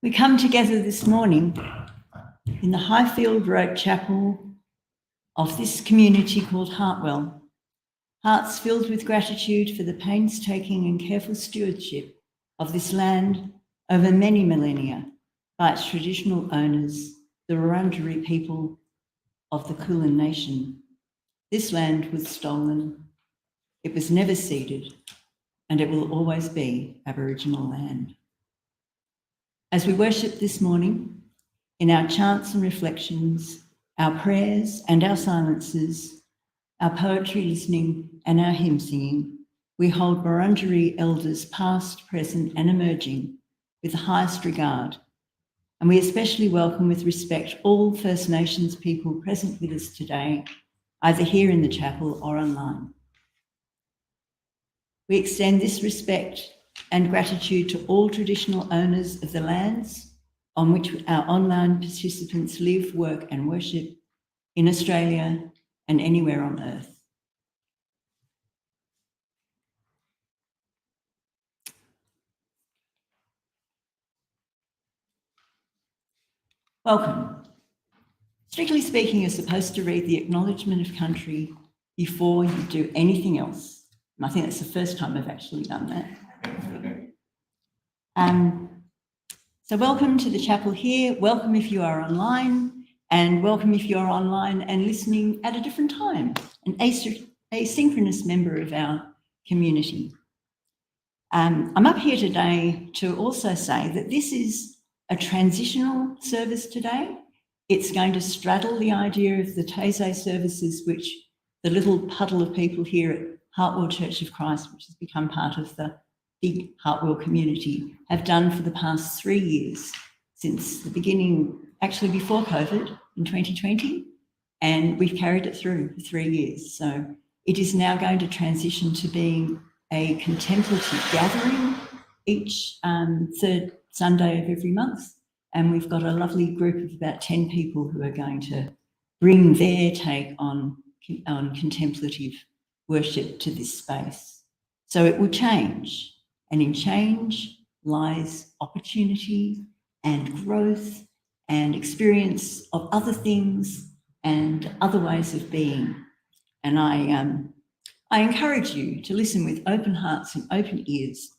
We come together this morning in the Highfield Road Chapel of this community called HeartWell, hearts filled with gratitude for the painstaking and careful stewardship of this land over many millennia by its traditional owners, the Wurundjeri people of the Kulin Nation. This land was stolen, it was never ceded, and it will always be Aboriginal land. As we worship this morning, in our chants and reflections, our prayers and our silences, our poetry listening and our hymn singing, we hold Wurundjeri elders past, present and emerging with the highest regard. And we especially welcome with respect all First Nations people present with us today, either here in the chapel or online. We extend this respect and gratitude to all traditional owners of the lands on which our online participants live, work and worship in Australia and anywhere on earth. Welcome. Strictly speaking, you're supposed to read the Acknowledgement of Country before you do anything else. And I think that's the first time I've actually done that. So welcome to the chapel here. Welcome if you are online, and welcome if you're online and listening at a different time, an asynchronous member of our community. I'm up here today to also say that this is a transitional service today. It's going to straddle the idea of the Taize services, which the little puddle of people here at HeartWell Church of Christ, which has become part of the big HeartWell community, have done for the past 3 years, since the beginning, actually before COVID in 2020, and we've carried it through for 3 years. So it is now going to transition to being a contemplative gathering each third Sunday of every month. And we've got a lovely group of about 10 people who are going to bring their take on contemplative worship to this space. So it will change, and in change lies opportunity and growth and experience of other things and other ways of being. And I encourage you to listen with open hearts and open ears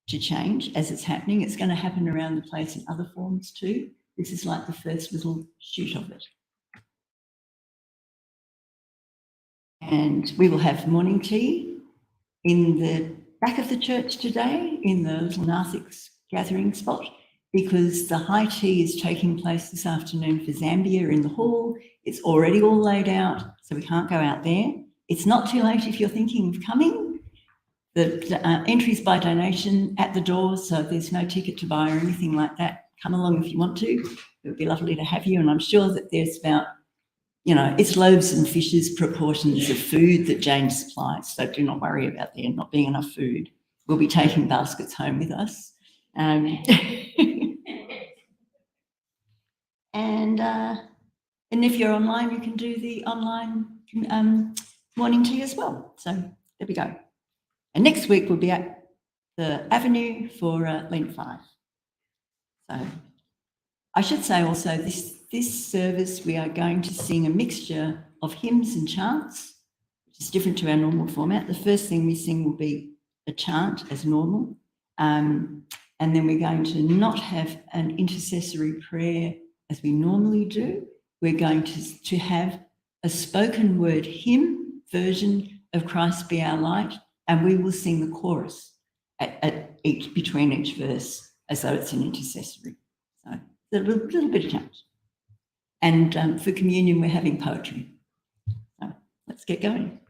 to change as it's happening. It's going to happen around the place in other forms too. This is like the first little shoot of it. And we will have morning tea in the back of the church today in the little narthex gathering spot, because the high tea is taking place this afternoon for Zambia in the hall. It's already all laid out, so we can't go out there. It's not too late if you're thinking of coming. The entry's by donation at the door, so there's no ticket to buy or anything like that. Come along if you want to. It would be lovely to have you, and I'm sure that there's about, it's loaves and fishes proportions of food that Jane supplies, so do not worry about there not being enough food. We'll be taking baskets home with us. And if you're online, you can do the online morning tea as well. So there we go. And next week we'll be at the Avenue for Lent 5. So I should say also this service we are going to sing a mixture of hymns and chants, which is different to our normal format. The first thing we sing will be a chant as normal. And then we're going to not have an intercessory prayer as we normally do. We're going to have a spoken word hymn version of Christ Be Our Light, and we will sing the chorus between each verse as though it's an intercessory. So a little bit of chant. And for communion, we're having poetry. So let's get going.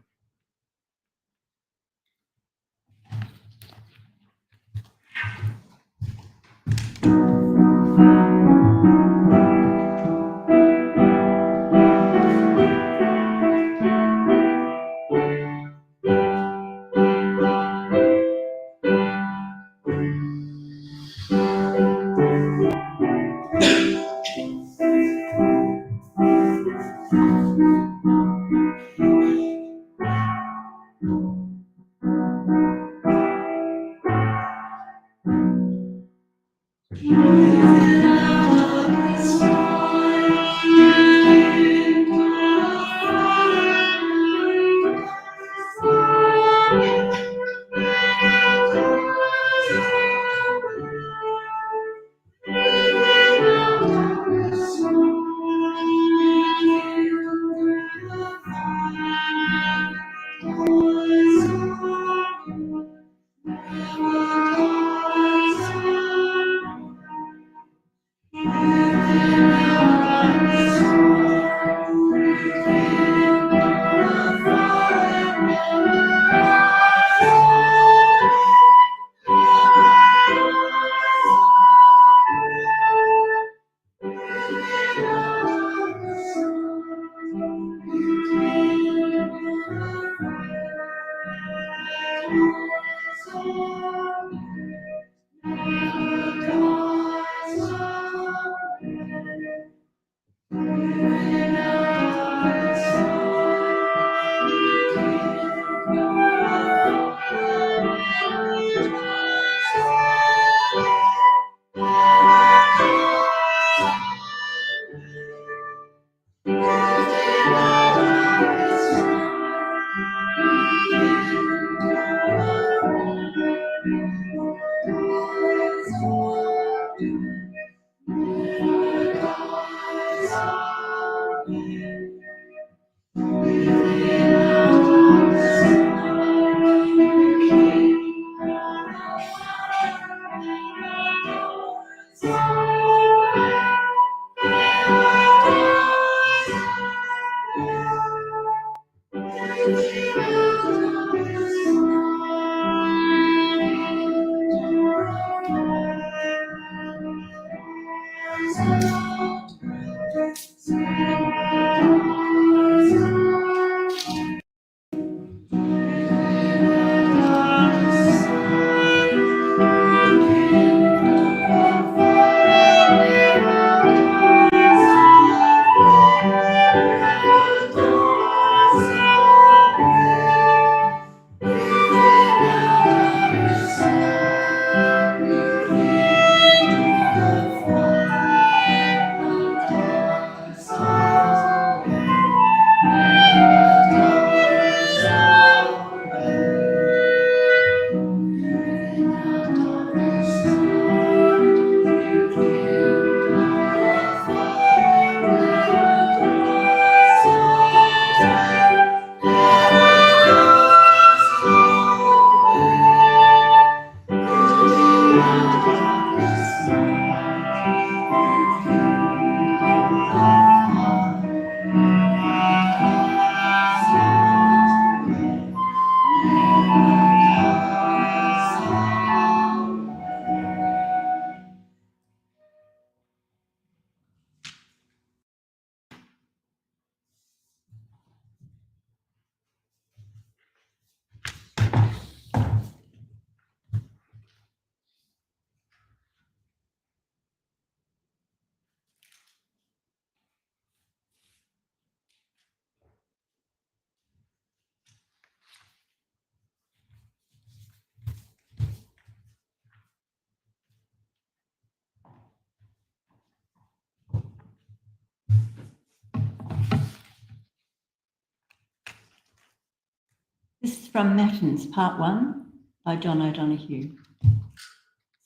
from Matins, Part 1, by John O'Donoghue.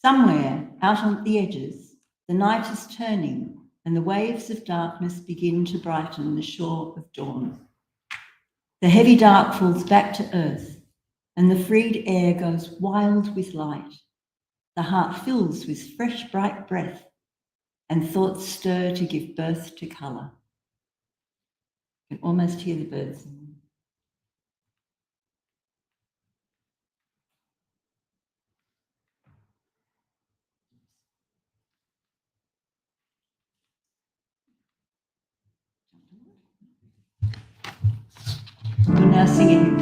Somewhere out on the edges, the night is turning and the waves of darkness begin to brighten the shore of dawn. The heavy dark falls back to earth and the freed air goes wild with light. The heart fills with fresh, bright breath and thoughts stir to give birth to colour. You can almost hear the birds. We're now singing.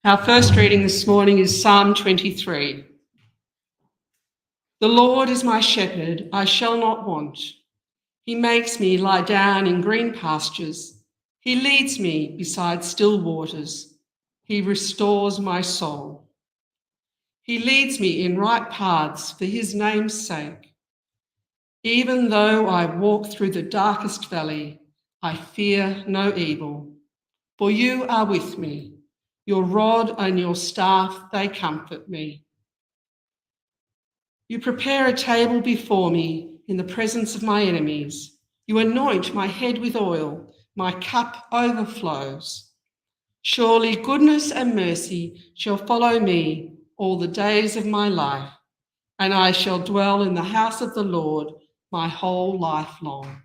Our first reading this morning is Psalm 23. The Lord is my shepherd, I shall not want. He makes me lie down in green pastures. He leads me beside still waters. He restores my soul. He leads me in right paths for his name's sake. Even though I walk through the darkest valley, I fear no evil, for you are with me. Your rod and your staff, they comfort me. You prepare a table before me in the presence of my enemies. You anoint my head with oil. My cup overflows. Surely goodness and mercy shall follow me all the days of my life, and I shall dwell in the house of the Lord my whole life long.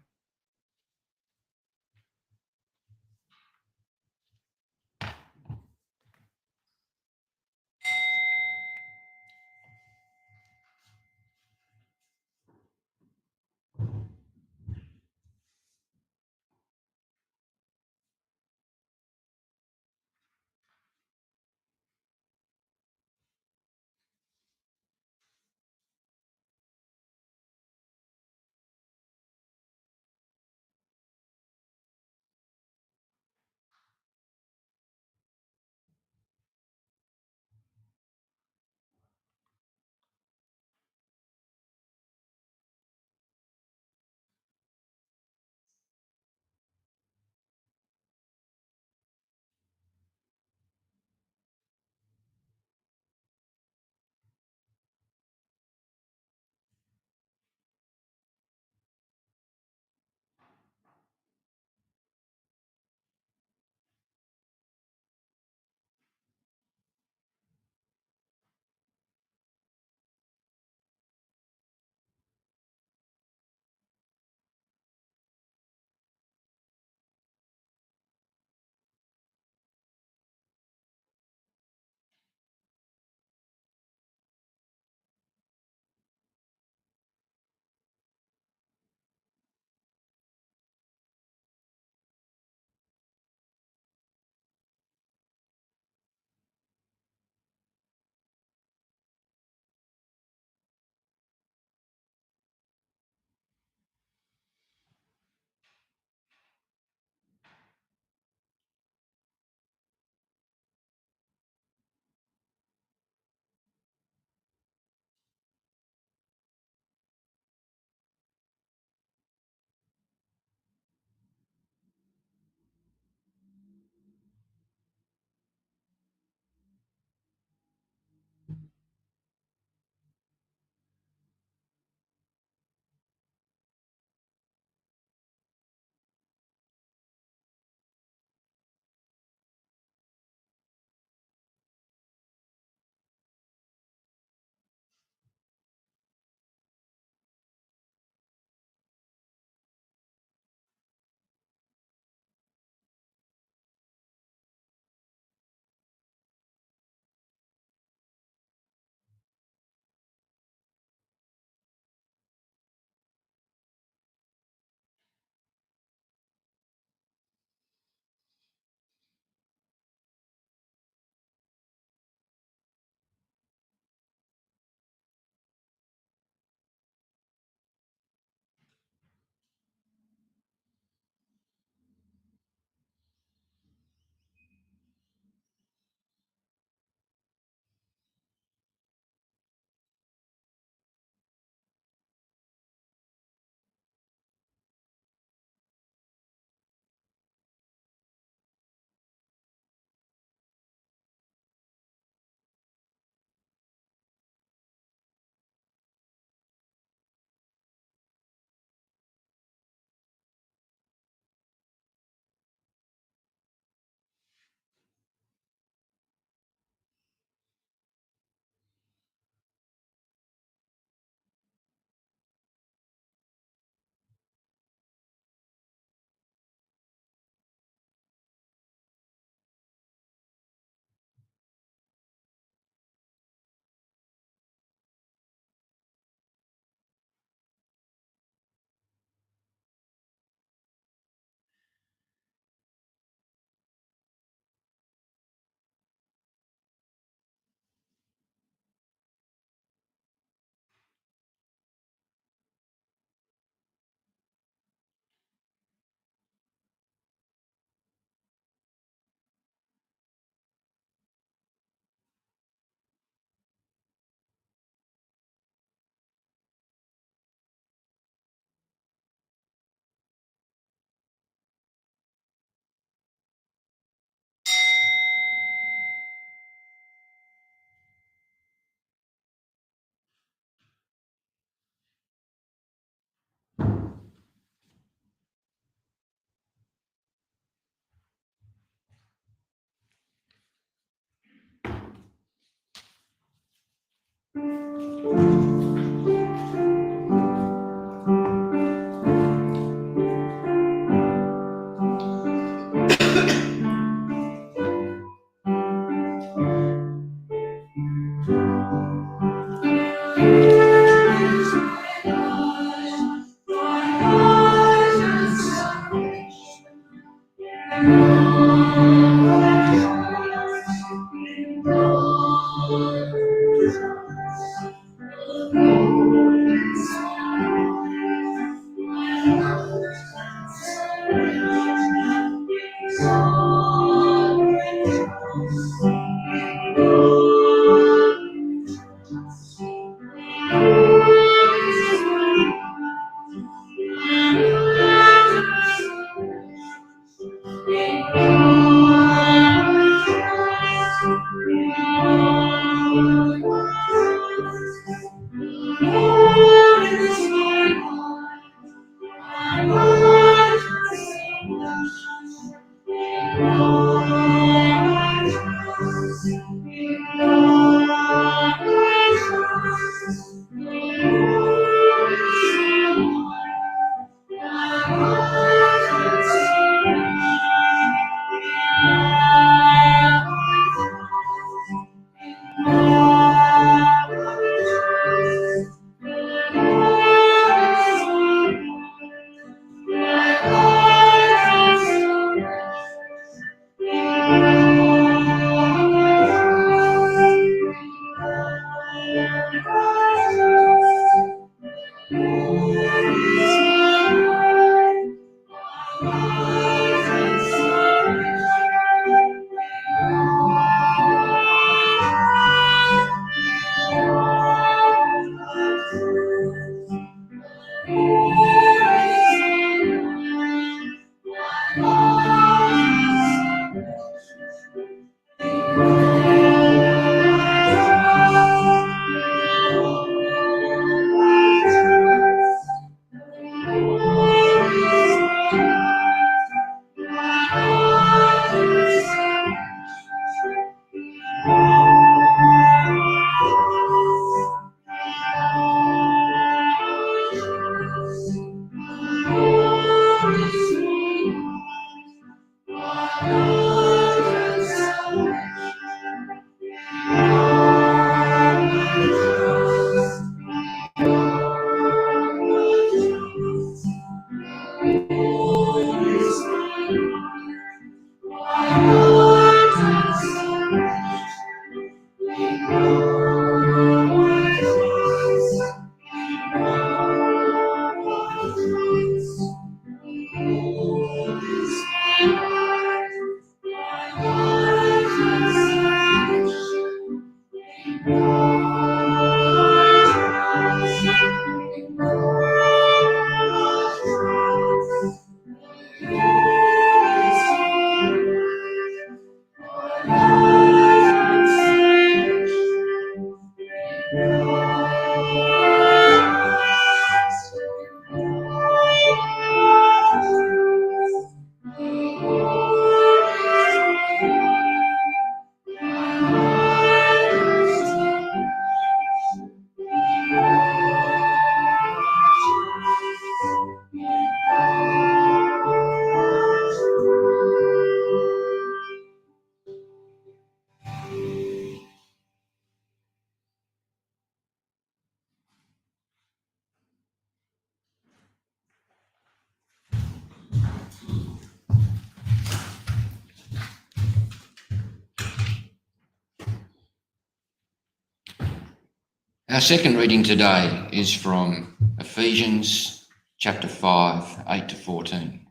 Our second reading today is from Ephesians chapter 5, 8 to 14.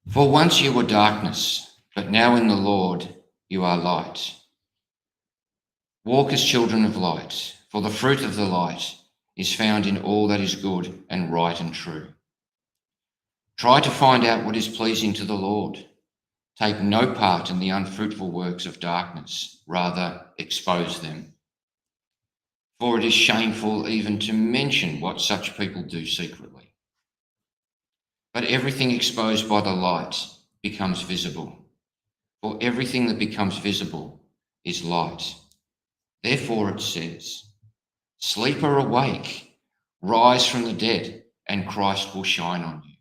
For once you were darkness, but now in the Lord you are light. Walk as children of light, for the fruit of the light is found in all that is good and right and true. Try to find out what is pleasing to the Lord. Take no part in the unfruitful works of darkness, rather expose them. For it is shameful even to mention what such people do secretly. But everything exposed by the light becomes visible. For everything that becomes visible is light. Therefore it says, sleeper awake, rise from the dead, and Christ will shine on you.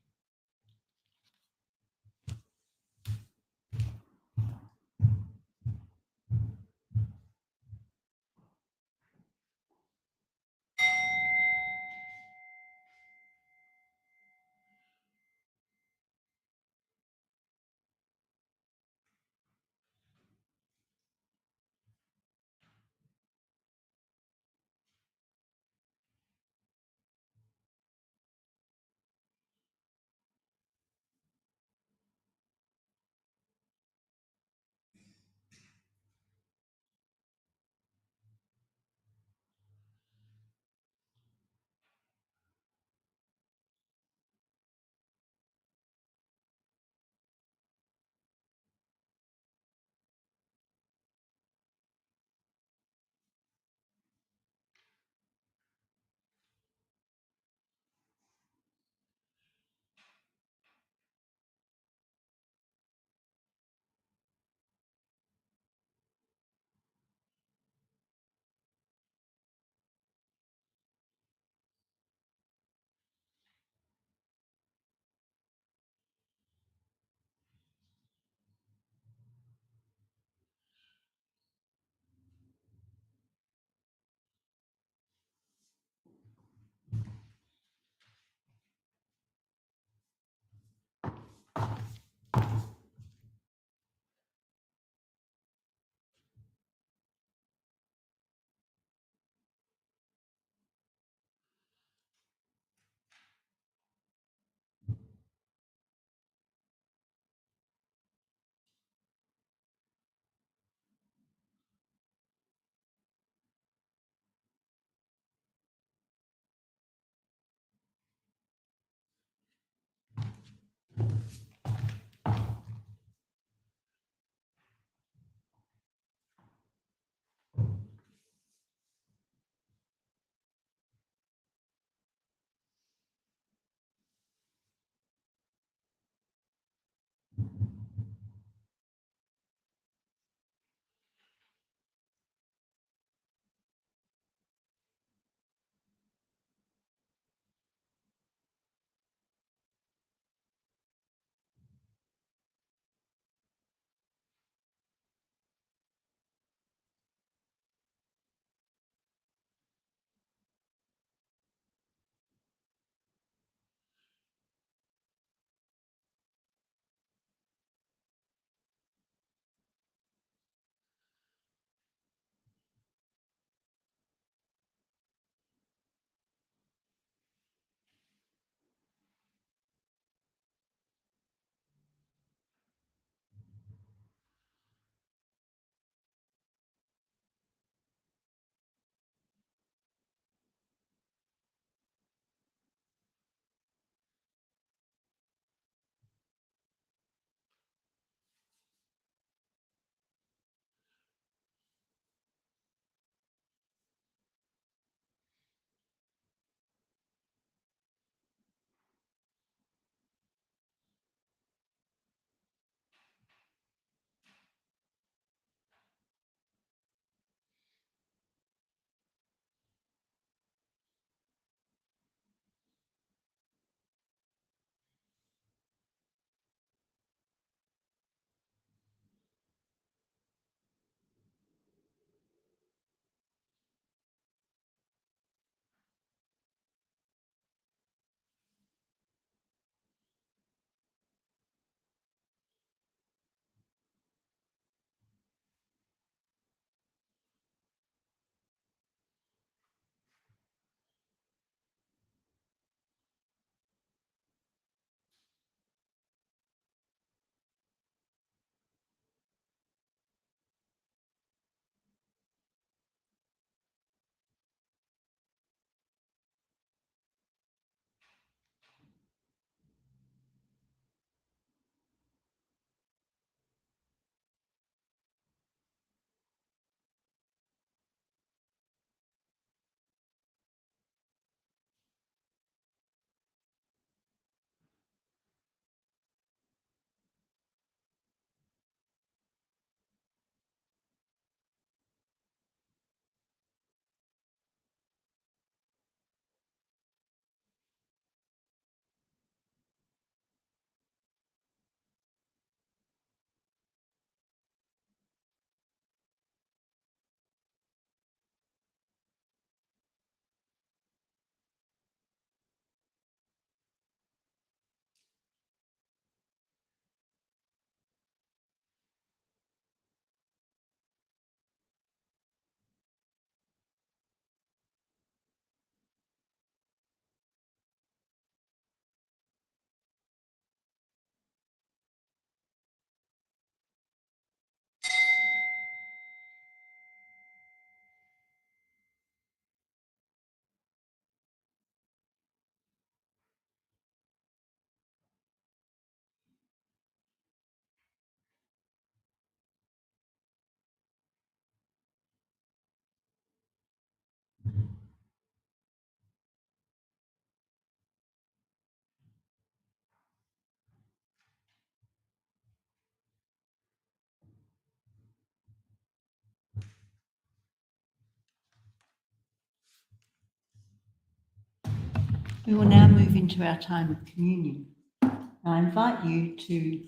We will now move into our time of communion. I invite you to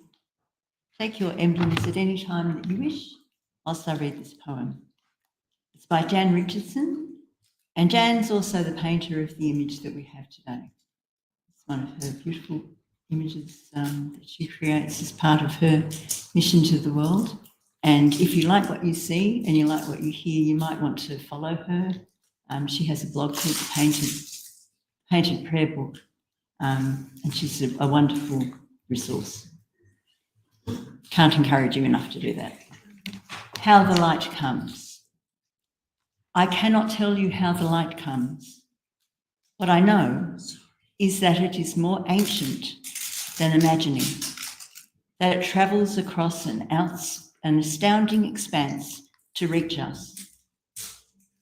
take your emblems at any time that you wish whilst I read this poem. It's by Jan Richardson, and Jan's also the painter of the image that we have today. It's one of her beautiful images that she creates as part of her mission to the world. And if you like what you see and you like what you hear, you might want to follow her. She has a blog called The Painted Prayer Book, and she's a wonderful resource. Can't encourage you enough to do that. How the light comes. I cannot tell you how the light comes. What I know is that it is more ancient than imagining, that it travels across an astounding expanse to reach us,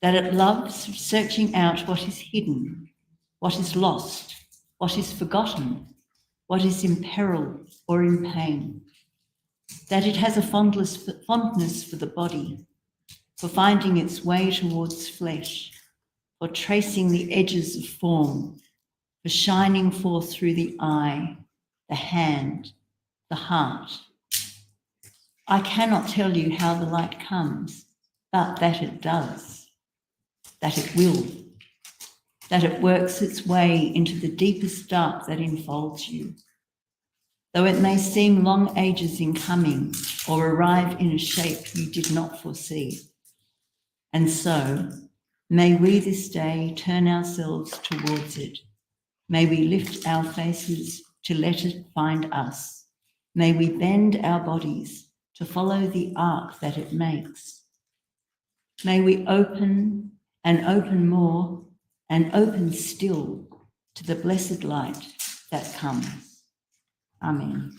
that it loves searching out what is hidden, what is lost, what is forgotten, what is in peril or in pain, that it has a fondness for the body, for finding its way towards flesh, for tracing the edges of form, for shining forth through the eye, the hand, the heart. I cannot tell you how the light comes, but that it does, that it will, that it works its way into the deepest dark that enfolds you. Though it may seem long ages in coming or arrive in a shape you did not foresee. And so, may we this day turn ourselves towards it. May we lift our faces to let it find us. May we bend our bodies to follow the arc that it makes. May we open and open more and open still to the blessed light that comes. Amen.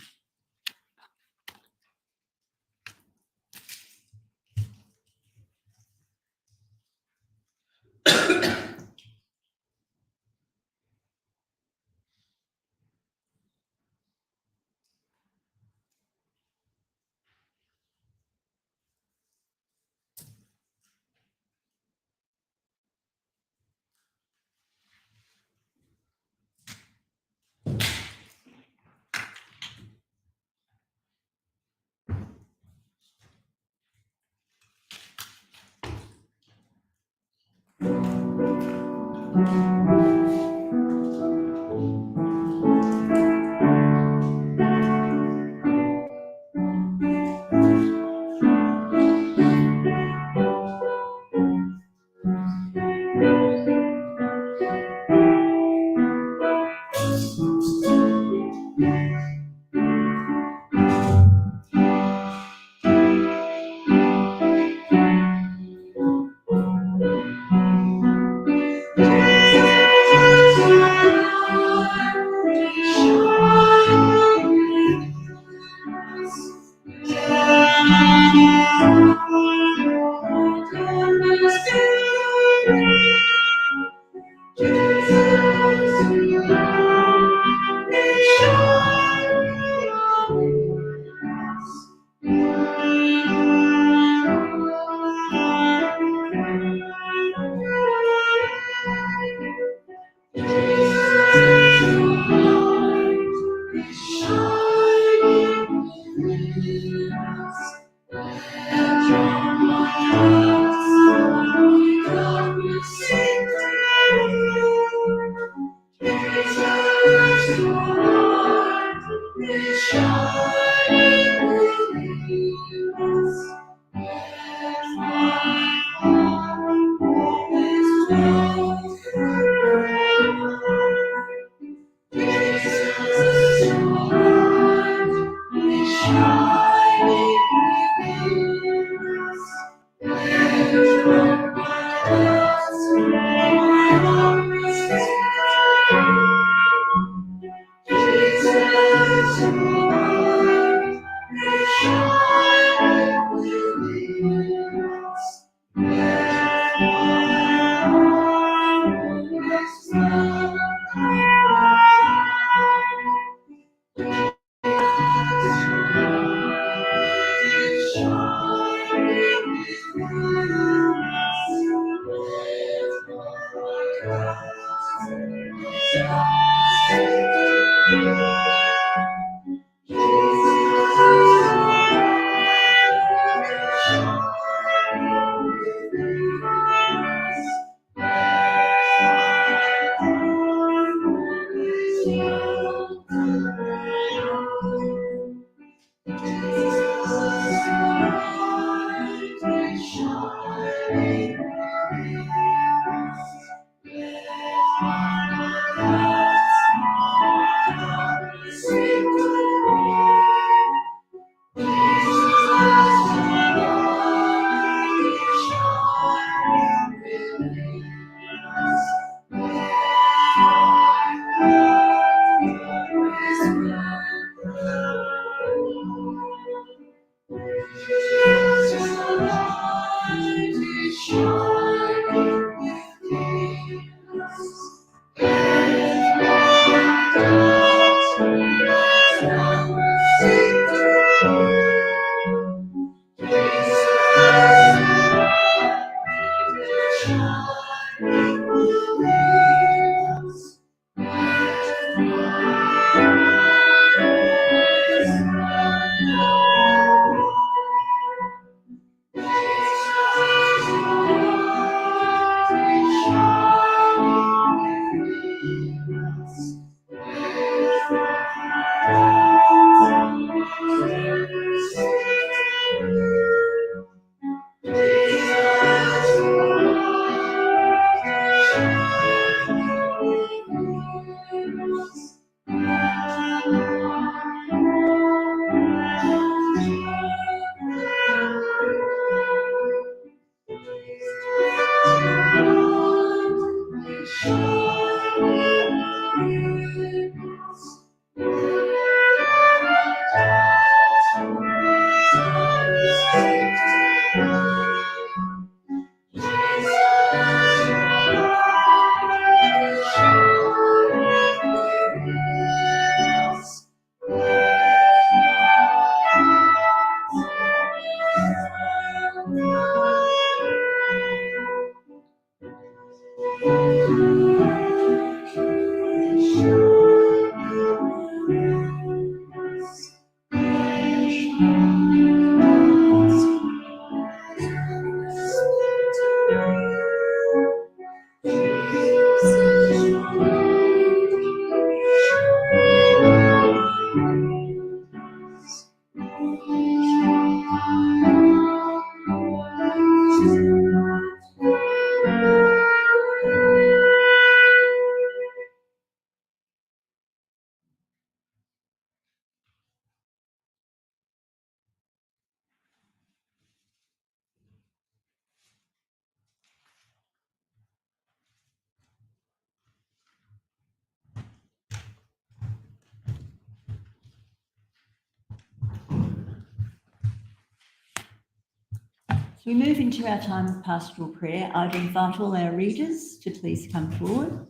We move into our time of pastoral prayer. I'd invite all our readers to please come forward.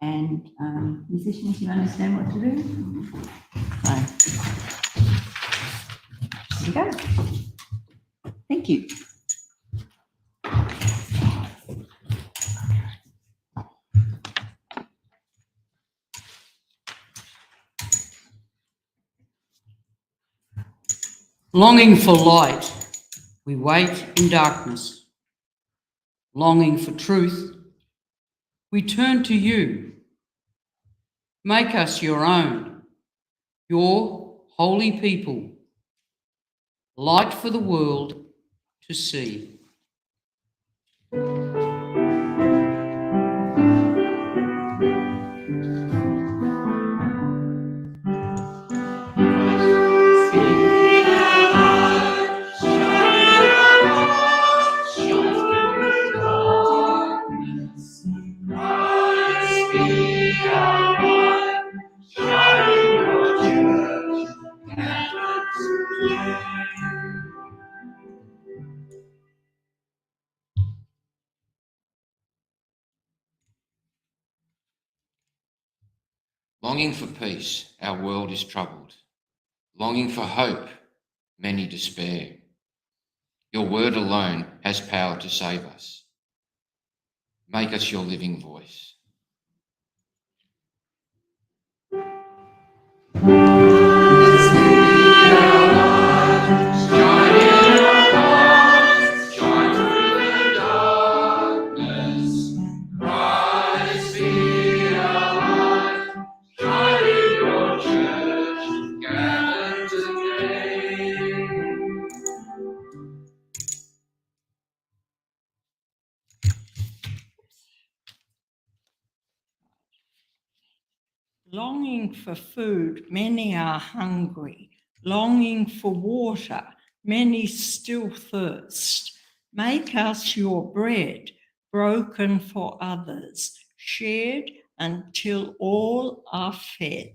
And musicians, you understand what to do? Fine. Here we go. Thank you. Longing for light, we wait in darkness. Longing for truth, we turn to you. Make us your own, your holy people, light for the world to see. Longing for peace, our world is troubled. Longing for hope, many despair. Your word alone has power to save us. Make us your living voice. Shine longing for food, many are hungry. Longing for water, many still thirst. Make us your bread, broken for others, shared until all are fed.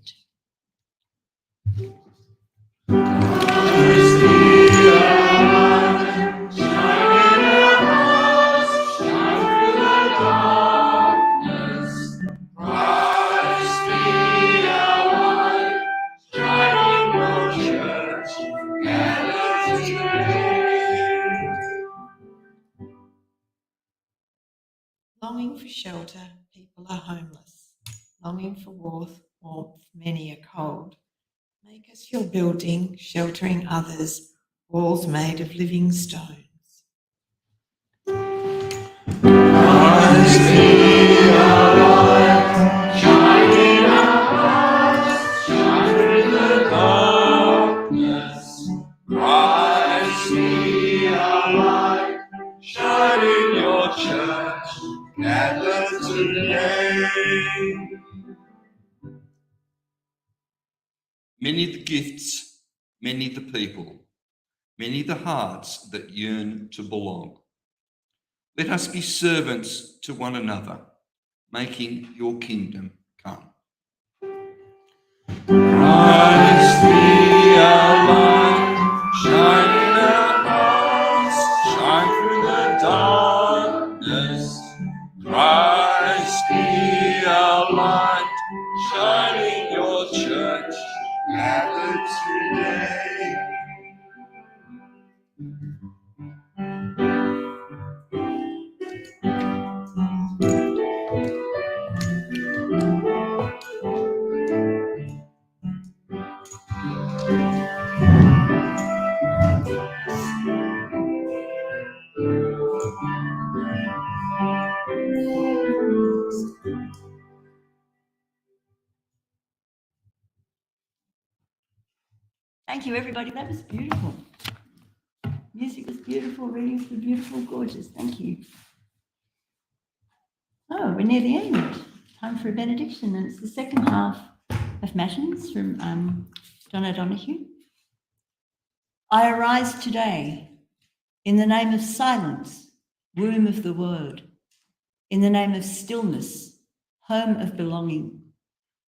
Longing for shelter, people are homeless. Longing for warmth, many are cold. Make us your building, sheltering others, walls made of living stones. Many the gifts, many the people, many the hearts that yearn to belong. Let us be servants to one another, making your kingdom come. Christ be our light, shine in our hearts, shine through the darkness. Christ be our light, shine in your church, gathered today. Thank you, everybody. That was beautiful. Music was beautiful, readings were beautiful, gorgeous. Thank you. Oh, we're near the end. Time for a benediction, and it's the second half of Matins from John O'Donoghue. I arise today in the name of silence, womb of the word, in the name of stillness, home of belonging,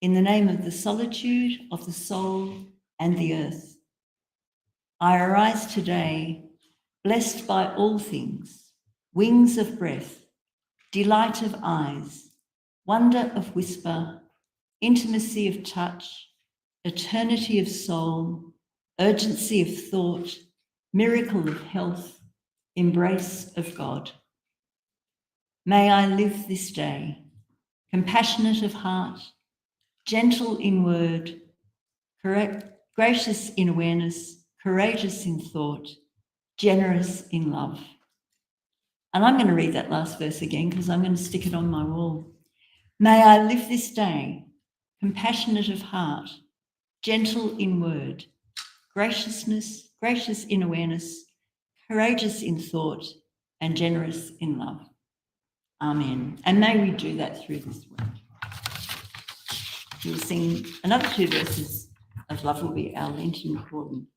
in the name of the solitude of the soul and the earth. I arise today, blessed by all things, wings of breath, delight of eyes, wonder of whisper, intimacy of touch, eternity of soul, urgency of thought, miracle of health, embrace of God. May I live this day, compassionate of heart, gentle in word, gracious in awareness, courageous in thought, generous in love. And I'm going to read that last verse again because I'm going to stick it on my wall. May I live this day, compassionate of heart, gentle in word, gracious in awareness, courageous in thought, and generous in love. Amen. And may we do that through this work. We'll sing another 2 verses of Love Will Be Our Lenten Recording.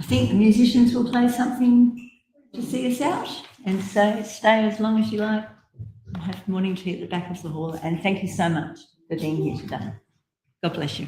I think the musicians will play something to see us out, and so stay as long as you like. Have morning tea at the back of the hall, and thank you so much for being here today. God bless you.